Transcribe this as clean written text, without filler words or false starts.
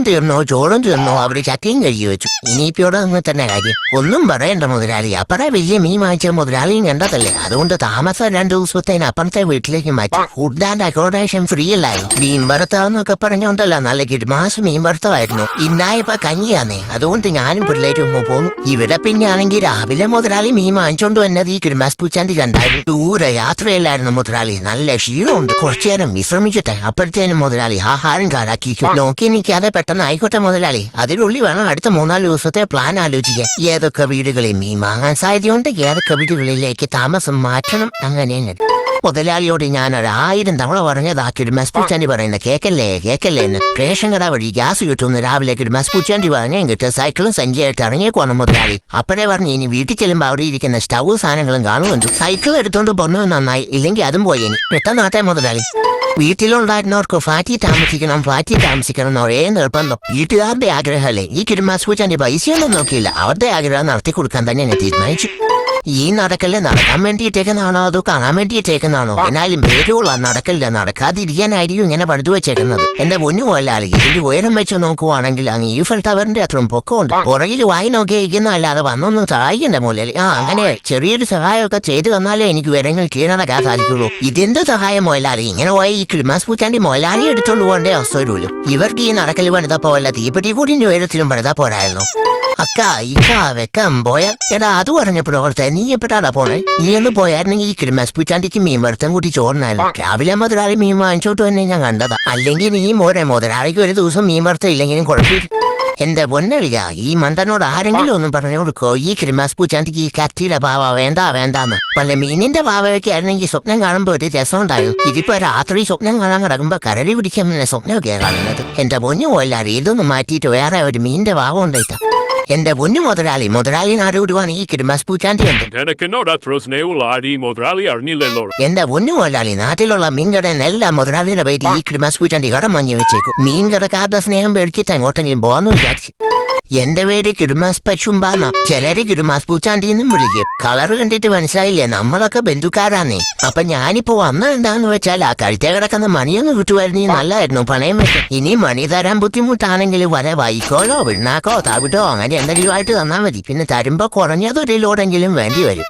തീർന്നോ ചോറും തീർന്നോ അവര് ചക്കയും കഴുകി വെച്ചു. ഇനിയിപ്പോടെ നിന്ന് തന്നെ കാര്യം ഒന്നും പറയണ്ട മുതലാളി. അപ്പറേ വലിയ മീൻ വാങ്ങിച്ച മുതലാളിയും കണ്ടതല്ലേ. അതുകൊണ്ട് താമസം 2 ദിവസത്തേന് അപ്പുറത്തെ വീട്ടിലേക്ക് മാറ്റി. ഫുഡ് ആൻഡ് അക്കോമഡേഷൻ ഫ്രീ അല്ലായി. മീൻ വറുത്താന്നൊക്കെ പറഞ്ഞോണ്ടല്ല നല്ല കിഡ്മാസ് മീൻ വറുത്തമായിരുന്നു. ഇന്നായപ്പോ കഞ്ഞിയാന്നേ. അതുകൊണ്ട് ഞാനും പിള്ളേരും പോന്നു. ഇവിടെ പിന്നെ ആണെങ്കിൽ രാവിലെ മുതലാളി മീൻ വാങ്ങിച്ചോണ്ട് വന്നത് ഈ ക്രിസ്മസ് പൂച്ചാണ്ടി കണ്ടായിരുന്നു. ദൂരെ യാത്രയിലായിരുന്നു മുതലാളി. നല്ല ക്ഷീണമുണ്ട്. കുറച്ചു നേരം വിശ്രമിച്ചിട്ടെ അപ്പോഴത്തേനും മുതലാളി ആഹാരം കാരാക്കിക്കും. നോക്കി നിൽക്കാതെ പെട്ടെന്ന് ആയിക്കോട്ടെ മുതലാളി. അതിനുള്ളിൽ വേണം അടുത്ത 3-4 ദിവസത്തെ പ്ലാൻ ആലോചിക്കാൻ. ഏതൊക്കെ വീടുകളിൽ മീൻ വാങ്ങാൻ സാധ്യതയുണ്ട്, ഏതൊക്കെ വീടുകളിലേക്ക് താമസം മാറ്റണം, അങ്ങനെ മുതലാളിയോട് ഞാൻ 1000 തവണ പറഞ്ഞതാ ക്രിസ്മസ് പൂച്ചാണ്ടി പറയുന്നത് കേക്കല്ലേ എന്ന്. റേഷൻ കട വഴി ഗ്യാസ് കിട്ടുമെന്ന് രാവിലെ ക്രിസ്മസ് പൂച്ചാണ്ടി പറഞ്ഞാൽ കിട്ടുക. സൈക്കിളും സഞ്ചിയായിട്ട് ഇറങ്ങിയേക്കോണം മുതലാളി. അപ്പോഴേ പറഞ്ഞ് ഇനി വീട്ടിൽ ചെല്ലുമ്പോൾ അവിടെ ഇരിക്കുന്ന സ്റ്റൗ സാധനങ്ങളും കാണുന്നുണ്ട്. സൈക്കിൾ എടുത്തോണ്ട് പോകുന്നത് നന്നായി, ഇല്ലെങ്കിൽ അതും പോയേനി. പെട്ടെന്നാട്ടെ മുതലാളി. വീട്ടിലുണ്ടായിരുന്നവർക്ക് ഫ്ലാറ്റിൽ താമസിക്കണം എന്നൊരേ നിർബന്ധം. വീട്ടുകാരുടെ ആഗ്രഹമല്ലേ. ഈ ക്രിസ്മസ് പൂച്ചാണ്ടി പൈസയൊന്നും നോക്കിയില്ല. അവരുടെ ആഗ്രഹം നടത്തി കൊടുക്കാൻ തന്നെ ഞാൻ തീരുമാനിച്ചു. ഈ നടക്കല്ലേ നടക്കാൻ വേണ്ടിയിട്ടേക്കെന്നാണോ അതോ കാണാൻ വേണ്ടിയിട്ടേക്കെന്നാണോ? എന്നാലും പേരുള്ള നടക്കല്ല, നടക്കാതിരിക്കാനായിരിക്കും ഇങ്ങനെ പടുത്തു വെച്ചേക്കുന്നത്. എന്റെ പൊന്നു പോലാളി, ഇതിന്റെ ഉയരം വെച്ച് നോക്കുവാണെങ്കിൽ അങ്ങ് ഈഫൽ ടവറിന്റെ അത്രയും പൊക്കമുണ്ട്. പുറകിൽ വായി നോക്കിയിരിക്കുന്ന അല്ലാതെ വന്നൊന്നും സഹായിക്കണ്ട മുതലാളി. അങ്ങനെ ചെറിയൊരു സഹായമൊക്കെ ചെയ്തു തന്നാലേ എനിക്ക് ഉയരങ്ങൾ കീഴടക്കാൻ സാധിക്കുള്ളൂ. ഇതെന്ത് സഹായം മുതലാളി? ഇങ്ങനെ പോയ ഈ ക്രിസ്മസ് പൂച്ചാണ്ടി മുതലാളി എടുത്തോണ്ട് പോകേണ്ട അവസ്ഥ വരുമല്ലോ. ഇവർക്ക് ഈ നടക്കൽ പണിതപ്പോ വല്ല തീപ്പെട്ടി കൂടിന്റെ ഉയരത്തിലും പണിതാ പോരായിരുന്നു. വെക്കം പോയ എടാ അത് പറഞ്ഞപ്പോഴോ നീ എപ്പോഴാടാ പോണേ? നീ ഒന്ന് പോയായിരുന്നെങ്കിൽ ഈ ക്രിസ്മസ് പൂച്ചാണ്ടിക്ക് മീൻ വറുത്തം കൂട്ടി ചോറിനായിരുന്നു. രാവിലെ മുതലാളി മീൻ വാങ്ങിച്ചോട്ട് തന്നെ ഞാൻ കണ്ടതാ. അല്ലെങ്കിൽ നീ മുതലാളിക്ക് ഒരു ദിവസം മീൻ വറുത്ത ഇല്ലെങ്കിലും കുഴപ്പമില്ല. എന്റെ പൊന്നളിയ, ഈ മണ്ടനോട് ആരെങ്കിലും ഒന്നും പറഞ്ഞു കൊടുക്കോ ഈ ക്രിസ്മസ് പൂച്ചാണ്ടിക്ക് ഈ കത്തിയുടെ പാവ വേണ്ടാന്ന്. പല മീനിന്റെ പാവയൊക്കെ ആയിരുന്നെങ്കിൽ സ്വപ്നം കാണുമ്പോൾ ഒരു രസം ഉണ്ടായിരുന്നു. ഇതിപ്പോ രാത്രി സ്വപ്നം കാണാൻ കിടക്കുമ്പോ കരടി പിടിക്കാൻ സ്വപ്നമൊക്കെയാണ് കാണുന്നത്. എന്റെ പൊന്നു പോലാറി, ഇതൊന്നും മാറ്റിയിട്ട് വേറെ ഒരു മീനിന്റെ പാവം ഉണ്ടായിട്ടാ. എന്റെ പൊന്നു മുതലാളി നാടുവിടുവാണ് ഈ ക്രിസ്മസ് പൂച്ചാണ്ടി ഉണ്ട്. എന്റെ പൊന്നു മുതലാളി, നാട്ടിലുള്ള മീൻകടനെല്ലാം മുതലാളിയുടെ പേരിൽ ഈ ക്രിസ്മസ് പൂച്ചാണ്ടി കടം വാങ്ങി വെച്ചേക്കും. മീൻകടക്കാരുടെ സ്നേഹം പേടിച്ചിട്ട് എങ്ങോട്ടെങ്കിലും പോകാന്ന് വിചാരിച്ചു. എന്റെ പേര് ക്രിസ്മസ് പശുമ്പാന്ന. ചിലര് ക്രിസ്മസ് പൂച്ചാണ്ടിന്നും വിളിക്കും. കളർ കണ്ടിട്ട് മനസ്സിലായില്ലേ, നമ്മളൊക്കെ ബന്ധുക്കാരാന്നേ. അപ്പൊ ഞാനിപ്പോ എന്താന്ന് വെച്ചാൽ ആ കഴുത്തേ കിടക്കുന്ന മണിയൊന്ന് കിട്ടുമായിരുന്നെങ്കിൽ നല്ലതായിരുന്നു. പണയം വെക്കും. ഇനി മണി തരാൻ ബുദ്ധിമുട്ടാണെങ്കിൽ വരെ വൈക്കോലോ പിണ്ണാക്കോ തവിട്ടോ അങ്ങനെ എന്തെങ്കിലും ആയിട്ട് തന്നാൽ മതി. പിന്നെ തരുമ്പോ കുറഞ്ഞതൊരു ലോഡെങ്കിലും വേണ്ടി വരും.